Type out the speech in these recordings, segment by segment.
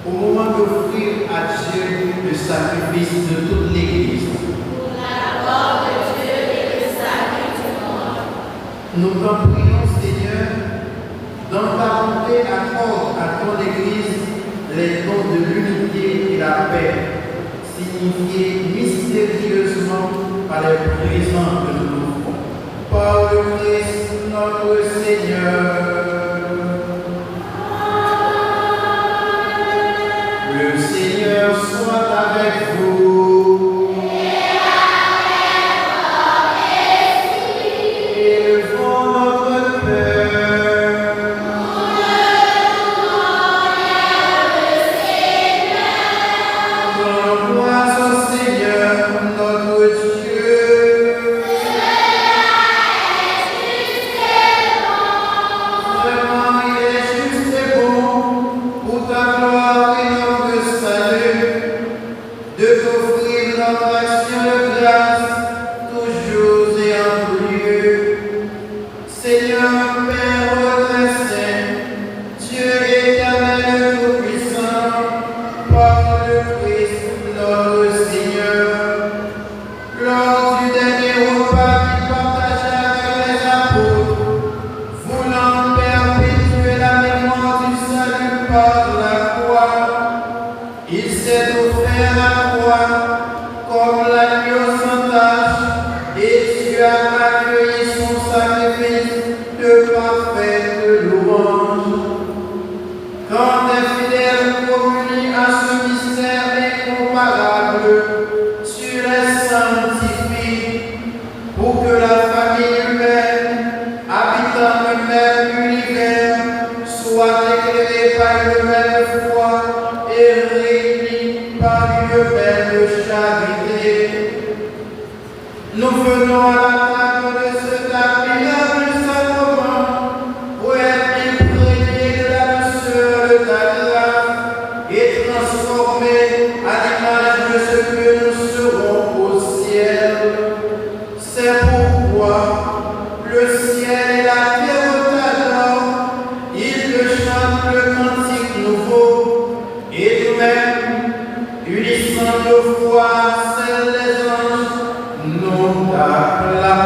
au moment d'offrir à Dieu le sacrifice de toute l'Église. Pour la gloire de Dieu et le salut du monde. Nous t'en prions, Seigneur, dans ta bonté accorde à ton Église les dons de l'unité et la paix, signifiés mystérieusement par les présents que nous offrons. Par le Christ notre Seigneur. Le Seigneur soit avec vous. Et avec votre esprit. Élevons notre cœur. Nous le Seigneur. Rendons grâce au Seigneur notre Dieu. Vraiment, il est juste et bon pour ta gloire et notre salut de t'offrir notre action de grâce toujours et en tout lieu. Seigneur, Père très saint, Dieu éternel tout-puissant, par le Christ notre Seigneur, lors du dernier repas qu'il partagea avec les apôtres, voulant perpétuer la mémoire du salut par la croix, il s'est offert la croix comme l'agneau sans tache, et Dieu a accueilli son sacrifice de parfaite louange. Quand les fidèles communient à ce mystère incomparable, tu les sanctifies pour que la famille humaine, habitant le même univers, soit éclairée par une même foi et réunie par une même charité. Nous venons à la table de cet admirable sacrement pour être imprégnés de la douceur de ta grâce et transformés à l'image de ce que nous serons au ciel. C'est pourquoi le ciel et la terre t'adorent, ils te chantent le cantique nouveau, et nous-mêmes, unissant nos voix, celles des anges, nous t'acclamons.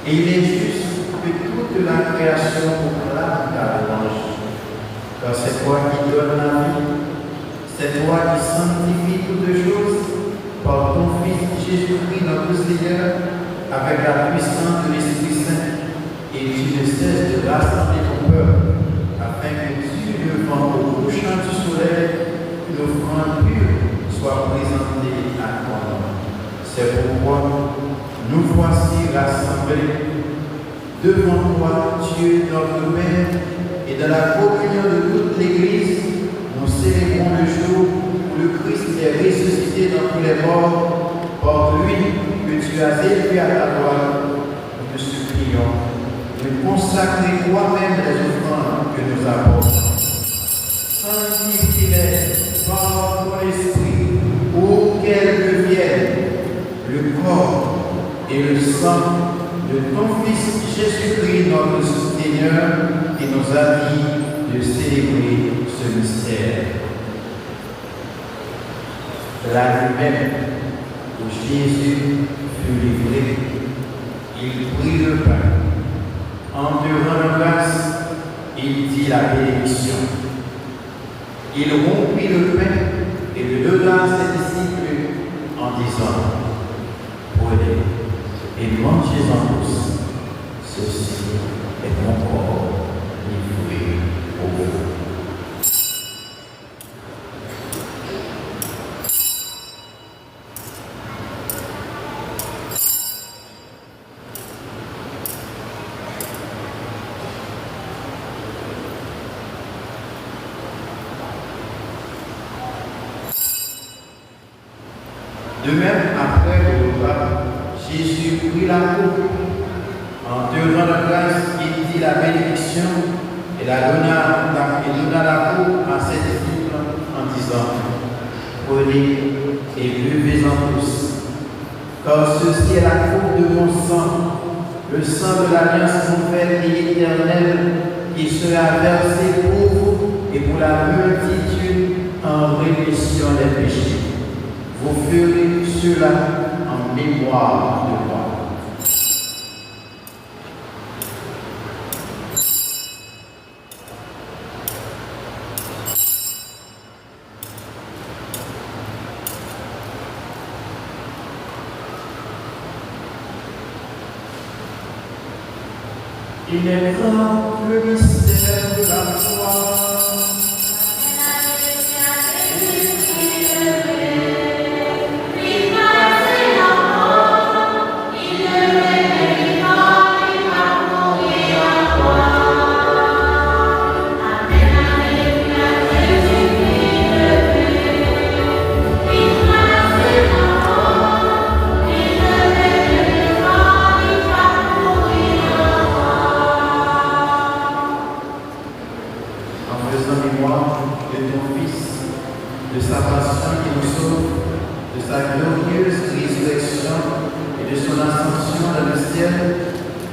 Et il est juste que toute la création proclame ta louange. Car c'est toi qui donnes la vie, c'est toi qui sanctifie toutes choses par ton Fils Jésus-Christ notre Seigneur, avec la puissance de l'Esprit Saint, et tu ne cesses de rassembler ton peuple, afin que Dieu, devant au couchant du soleil, une offrande pure soit présentée à toi. C'est pourquoi nous voici rassemblés devant toi, Dieu notre Père, et dans la communion de toute l'Église, nous célébrons le jour où le Christ est ressuscité dans tous les morts, par lui que tu as élevé à ta gloire. Nous te supplions de consacrer toi-même les offrandes que nous apportons. Sanctifie-les par ton esprit, pour qu'elles deviennent le corps et le sang de ton Fils Jésus-Christ, notre Seigneur, qui nous a dit de célébrer ce mystère. La nuit même où Jésus fut livré, il prit le pain. En te rendant grâce, il dit la bénédiction. Il rompit le pain et le donna à ses disciples en disant: prenez et mangez-en tous. Ceci est mon corps livré pour vous. De même, après le repas, Jésus prit la coupe. En te rendant grâce, il dit la bénédiction et donna la coupe à ses disciples en disant: prenez et buvez-en tous, car ceci est la coupe de mon sang, le sang de l'alliance nouvelle et éternelle, qui sera versé pour vous et pour la multitude en rémission des péchés. Vous ferez cela en mémoire de moi. Il est grand le mystère de la foi. De sa passion qui nous sauve, de sa glorieuse résurrection et de son ascension dans le ciel,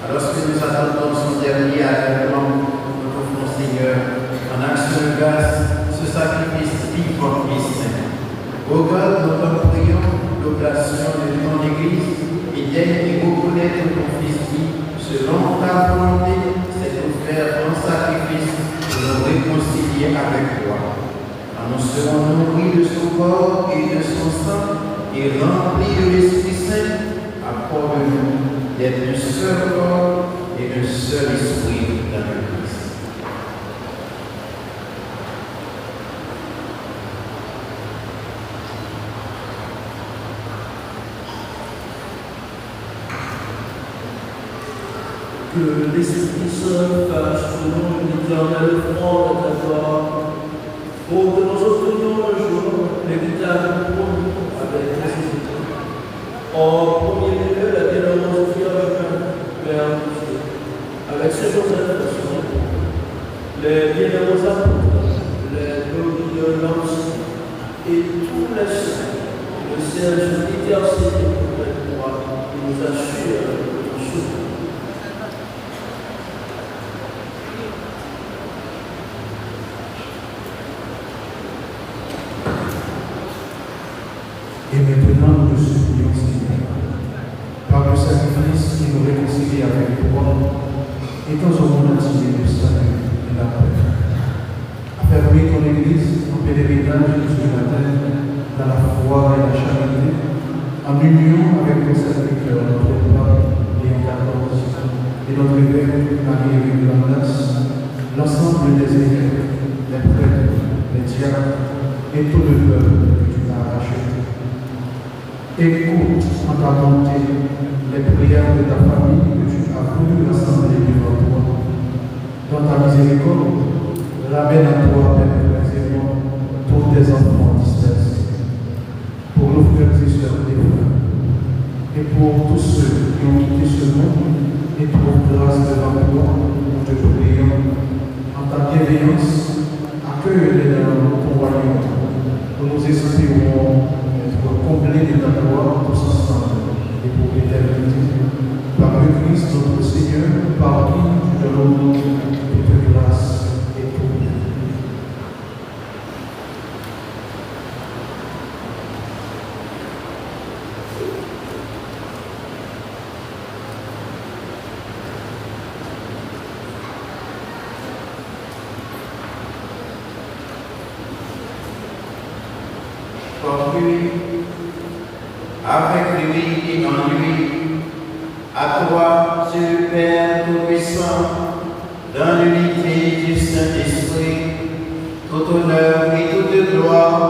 alors que nous attendons son dernier avènement, nous offrons, Seigneur, en action de grâce, ce sacrifice vivant et saint. Ô God, nous te prions l'oblation de ton Église et daigne y reconnaître ton Fils qui, selon ta volonté, s'est offert en sacrifice pour nous réconcilier avec toi. Nous serons nourris de son corps et de son sang et remplis de l'Esprit Saint, accorde-nous d'être un seul corps et un seul esprit dans le Christ. Que l'Esprit Saint fasse pour nous une éternelle offrande à ta gloire, pour que nous obtenions un jour l'équitable pour nous avec Jésus. En premier lieu, la bienheureuse Vierge Mère de Dieu, avec ses Joseph, les bienheureux apôtres, les glorieux lances et tous les saints, le Seigneur intercédé auprès de moi, qui nous assure de ton souffle. Et maintenant, nous te supplions, Seigneur, par le sacrifice qui nous réconcilie avec et quand au monde entier le salut et la paix. Affermis ton Église en pèlerinage sur la terre, dans la foi et la charité, en union avec ton serviteur, notre pape Léon XIV et notre évêque Marie-Louise Landas, l'ensemble des évêques, les prêtres, les diacres et tout le peuple que tu m'as racheté. Écoute en ta bonté les prières de ta famille que tu as voulu rassembler devant toi. Dans ta miséricorde, ramène à toi perpétuellement tous tes enfants dispersés, pour nos frères et sœurs défunts, et pour tous ceux qui ont quitté ce monde, et pour grâce devant toi, nous te prions, en ta bienveillance, accueille-les dans ton royaume, où nous espérons être comblés de ta gloire tous ensemble, et pour l'éternité, par le Christ notre Seigneur, par qui tu donnes toute grâce et tout bien. Pour lui, avec lui et en lui, à toi, Dieu Père Tout-Puissant, dans l'unité du Saint-Esprit, tout honneur et toute gloire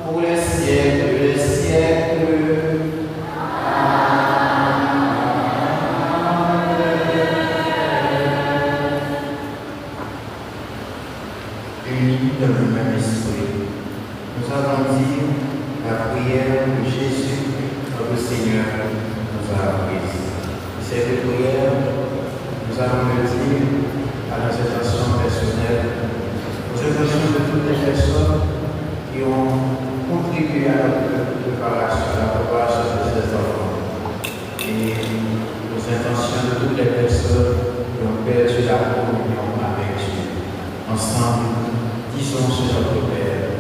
pour les siècles des siècles. Unis dans le même esprit, nous allons dire la prière de Jésus, notre Seigneur, nous a apprise. Cette prière, nous allons le dire à nos intentions personnelles, aux intentions de toutes les personnes qui ont contribué à notre préparation, à la préparation de ces enfants, et aux intentions de toutes les personnes qui ont perdu la communion avec Dieu. Ensemble, disons sur notre Père,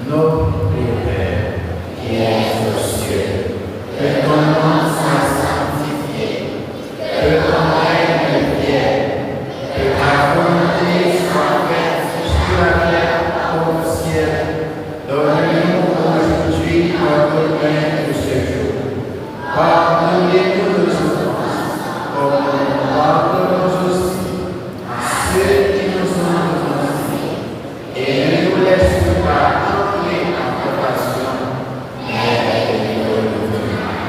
notre Père qui est aux cieux, que ton nom soit sanctifié, que ton règne vienne, que ta volonté soit faite sur la terre comme au ciel. Donne-nous aujourd'hui notre pain de ce jour. Pardonnez-nous nos offenses, comme nous pardonnons aussi à ceux qui nous ont offensés. Et ne nous laisse pas entrer en tentation, mais délivre-nous du mal.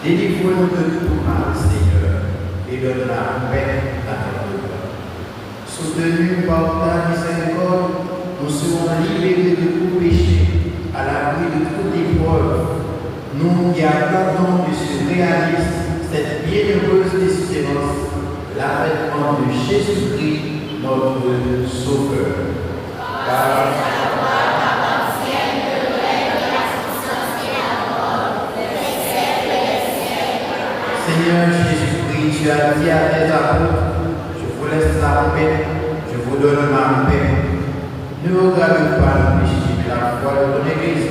Délivre-nous de tout mal, Seigneur, et donne la paix à notre cœur. Soutenus par ta miséricorde, nous serons libérés de tout péché, à l'abri de toute épreuve. Nous qui attendons que se réalise cette bienheureuse espérance, l'avènement de Jésus-Christ, notre Sauveur. Car Seigneur Jésus-Christ, tu as dit à tes apôtres, je vous laisse la paix, je vous donne ma paix. Ne regarde pas le péché de la foi de ton Église,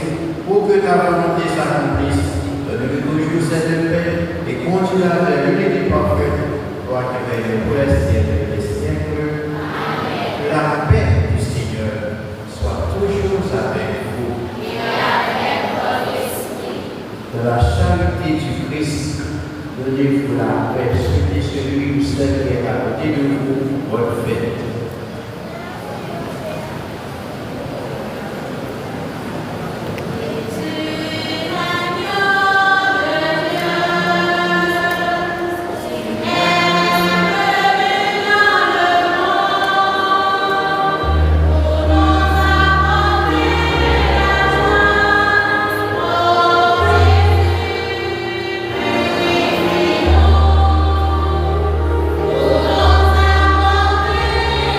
pour que ta volonté s'accomplisse. Donne-lui toujours cette paix et continue à faire l'unité parfaite, toi qui règnes pour les siècles des siècles. Que la paix du Seigneur soit toujours avec vous. Et avec votre esprit. De la charité du Christ, donnez-vous la paix, celui ou celle qui est à côté de vous, votre fête. Pour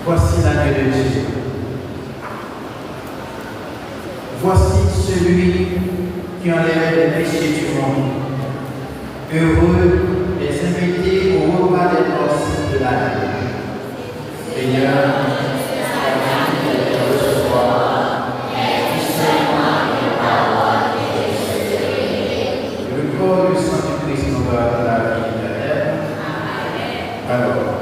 Voici l'agneau de Dieu. Voici celui qui enlève les péchés du monde. Heureux les invités au repas des noces de la vie. Seigneur, le corps du sang du Christ nous donne la vie éternelle. Alors,